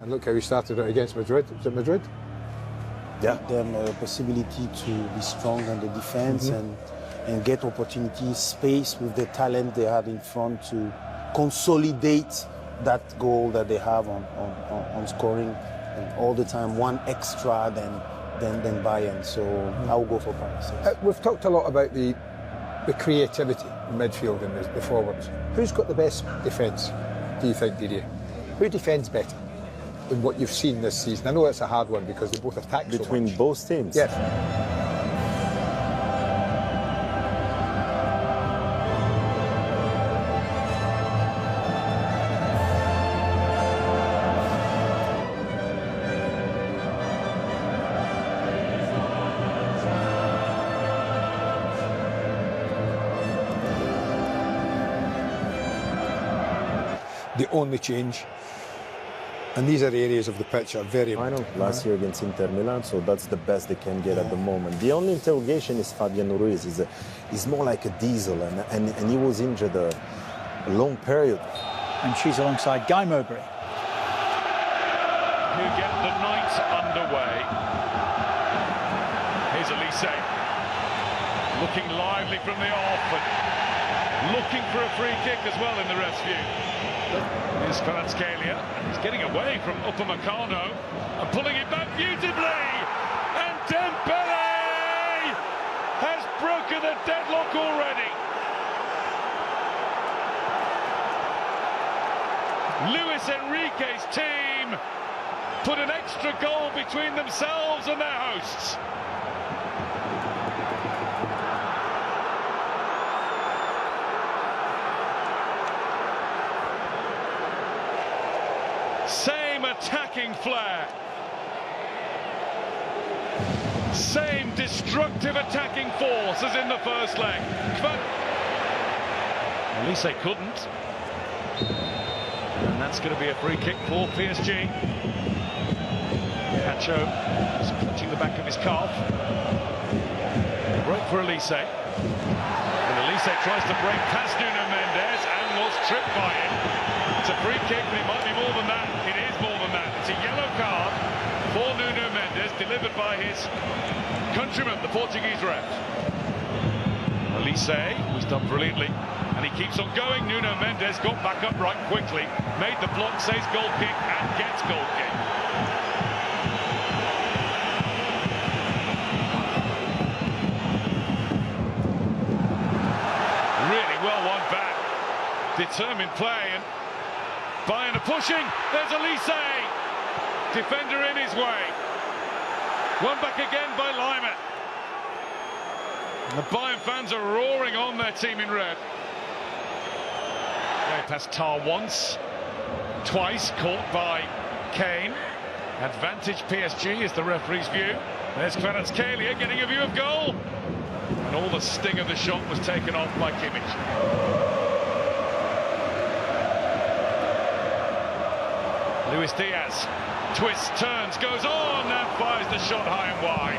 And look how he started it against Madrid. Was it Madrid? Yeah. Them a possibility to be strong on the defense and get opportunities, space with the talent they have in front to consolidate that goal that they have on scoring, and all the time one extra than Bayern. So I will go for Paris. Yes. We've talked a lot about the creativity in midfield and the forwards. Who's got the best defence, do you think, Didier? Who defends better in what you've seen this season? I know it's a hard one because they both attack so much. Between both teams? Yes. The only change, and these are areas of the pitch that are very important. Last year against Inter Milan, so that's the best they can get at the moment. The only interrogation is Fabian Ruiz. He's more like a diesel, and he was injured a long period. And she's alongside Guy Mowbray. Who get the night underway. Here's Elise, looking lively from the off, and looking for a free kick as well in the ref's view. Here's Kvaratskhelia, and he's getting away from Upamecano and pulling it back beautifully. And Dembélé has broken the deadlock already. Luis Enrique's team put an extra goal between themselves and their hosts. Same attacking flair. Same destructive attacking force as in the first leg. Elise couldn't. And that's going to be a free kick for PSG. Pacho is clutching the back of his calf. Break for Elise. And Elise tries to break past Nuno Mendes and was tripped by it. It's a free kick, but it might be more than that. It is more than that. It's a yellow card for Nuno Mendes, delivered by his countryman, the Portuguese ref. Elise, who's done brilliantly, and he keeps on going. Nuno Mendes got back upright quickly, made the block, says goal kick, and gets goal kick. Really well won back. Determined play, and Bayern are pushing. There's Elise. Defender in his way. Won back again by Lyman. The Bayern fans are roaring on their team in red. They passed Tar once, twice, caught by Kane. Advantage PSG is the referee's view. There's Kvaratskhelia getting a view of goal. And all the sting of the shot was taken off by Kimmich. Luis Diaz twists, turns, goes on and fires the shot high and wide.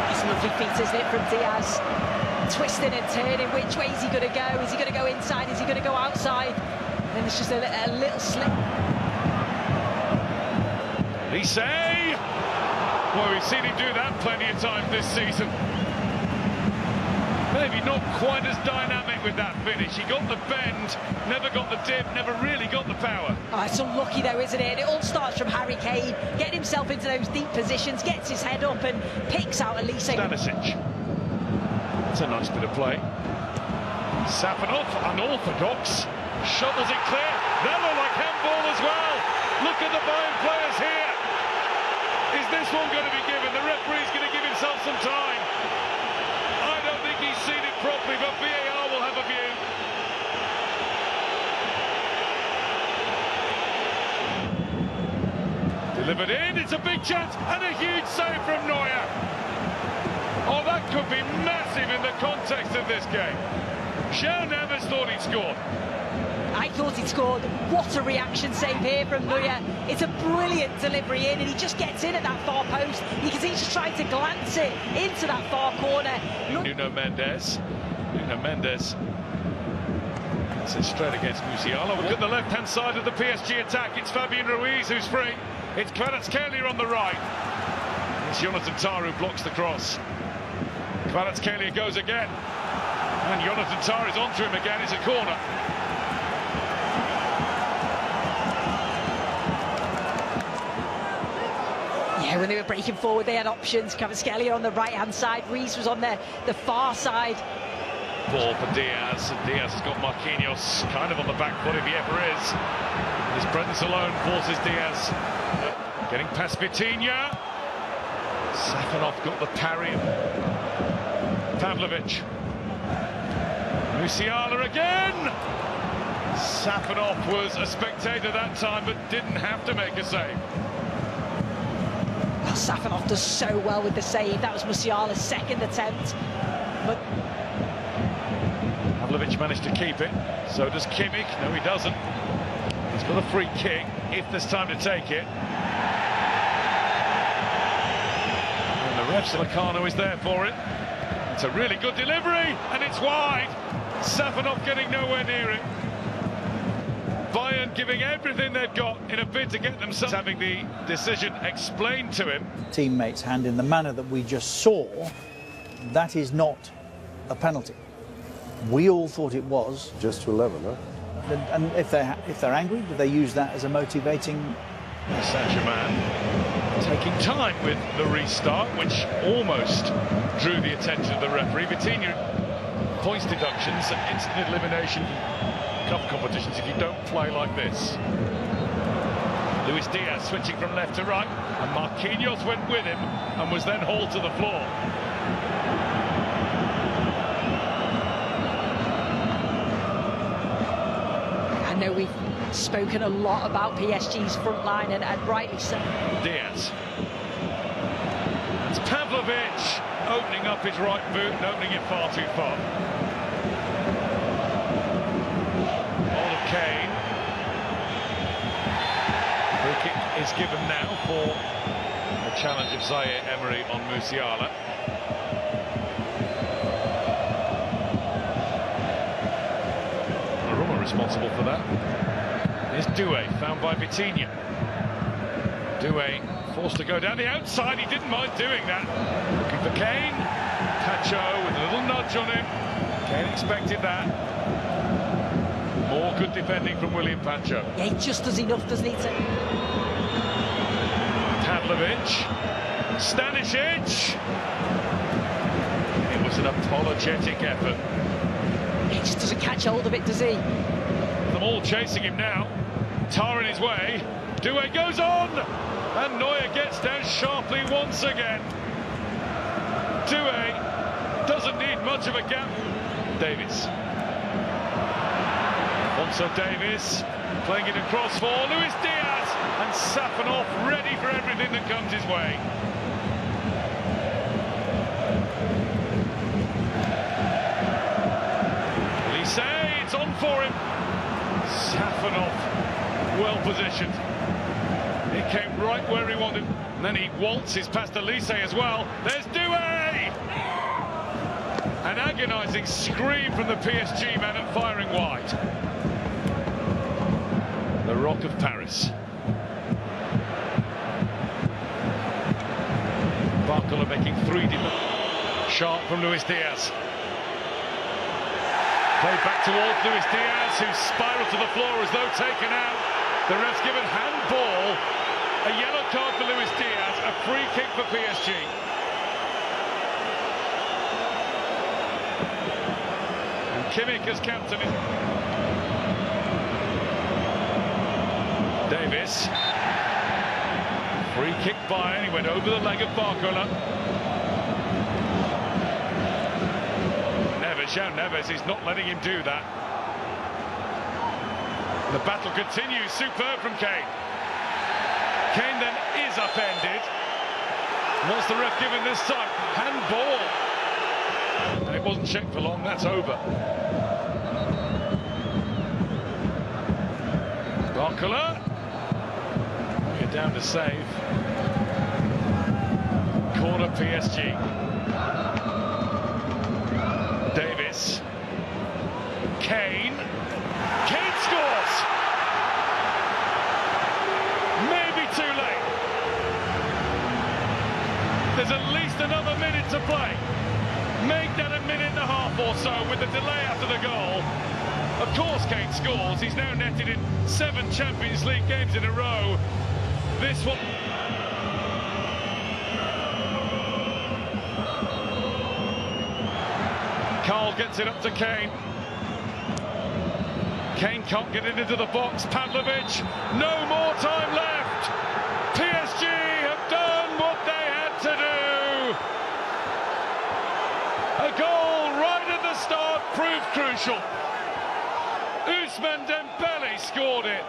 It's lovely feet, isn't it, from Diaz? Twisting and turning. Which way is he going to go? Is he going to go inside? Is he going to go outside? And then there's just a little slip. Elise! Well, we've seen him do that plenty of times this season. Maybe not quite as dynamic with that finish. He got the bend, never got the dip, never really got the power. Oh, it's unlucky though, isn't it? It all starts from Harry Kane, getting himself into those deep positions, gets his head up and picks out Elise. Stanisic. It's a nice bit of play. Safanov, unorthodox, shovels it clear. That looked like handball as well. Look at the Bayern players here. Is this one going to be given? The referee's going to give himself some time. I don't think he's seen it properly, but VAR will have a view. Delivered in, it's a big chance, and a huge save from Neuer. Oh, that could be massive in the context of this game. Joe Neves thought he'd scored. I thought he'd scored. What a reaction save here from Neuer. It's a brilliant delivery in, and he just gets in at that far post. You can see he's just trying to glance it into that far corner. Nuno Mendes. It's straight against Musiala. Look at the left-hand side of the PSG attack. It's Fabian Ruiz who's free. It's Kvaratskhelia on the right. It's Jonathan Tah who blocks the cross. Kvaratskhelia goes again. And Jonathan Tah is onto him again. It's a corner. Yeah, when they were breaking forward, they had options. Kvaratskhelia on the right-hand side. Reece was on the far side. Ball for Diaz, and Diaz has got Marquinhos kind of on the back foot if he ever is. His presence alone forces Diaz. Getting past Vitinha. Safanov got the parry. Pavlovic. Musiala again. Safanov was a spectator that time, but didn't have to make a save. Well, Safanov does so well with the save. That was Musiala's second attempt. But Pavlovic managed to keep it. So does Kimmich. No, he doesn't. He's got a free kick if there's time to take it. And the ref, Silicano, is there for it. It's a really good delivery, and it's wide. Safanov getting nowhere near it. Bayern giving everything they've got in a bid to get themselves having the decision explained to him. Teammates' hand in the manner that we just saw, that is not a penalty. We all thought it was. Just to 11, huh? And if they're angry, do they use that as a motivating? Saint-Germain taking time with the restart, which almost drew the attention of the referee. Vitinha points deductions and instant elimination cup competitions if you don't play like this. Luis Diaz switching from left to right, and Marquinhos went with him and was then hauled to the floor. I know we've spoken a lot about PSG's front line, and rightly so. Diaz. It's Pavlovic opening up his right boot and opening it far too far. Ball of Kane. Free kick is given now for the challenge of Zaire Emery on Musiala. Aruma responsible for that. Here's Doué, found by Vitinha. Doué forced to go down the outside. He didn't mind doing that. Looking for Kane. Pacho with a little nudge on him. Kane expected that. More good defending from William Pacho. Yeah, he just does enough, doesn't he? Pavlovic. Stanisic. It was an apologetic effort. He just doesn't catch hold of it, does he? Them all chasing him now. Tah in his way. Doué goes on. And Neuer gets down sharply once again. Doué doesn't need much of a gap. Davies. Alphonso Davies playing it across for Luis Diaz. And Safanov ready for everything that comes his way. Lise, it's on for him. Safanov well positioned. It came right where he wanted, and then he waltzes past Elise as well. There's Doué! An agonising scream from the PSG man and firing wide. The Rock of Paris. Barcola making 3 sharp from Luis Diaz. Played back towards Luis Diaz, who spiraled to the floor as though taken out. The ref's given handball. A yellow card for Luis Diaz, a free kick for PSG. And Kimmich as captain. Davis. Free kick Bayern, he went over the leg of Barcola. Neves is not letting him do that. The battle continues, superb from Kane. Kane then is upended. What's the ref given this time? Handball. And it wasn't checked for long, that's over. Barcola. You're down to save. Corner PSG. Davis. Kane. Kane scores! Maybe too late. There's at least another minute to play. Make that a minute and a half or so with the delay after the goal. Of course Kane scores. He's now netted in 7 Champions League games in a row. This one... Carl gets it up to Kane. Kane can't get it into the box. Pavlovic, no more time left. PSG have done what they had to do. A goal right at the start proved crucial. Ousmane Dembélé scored it.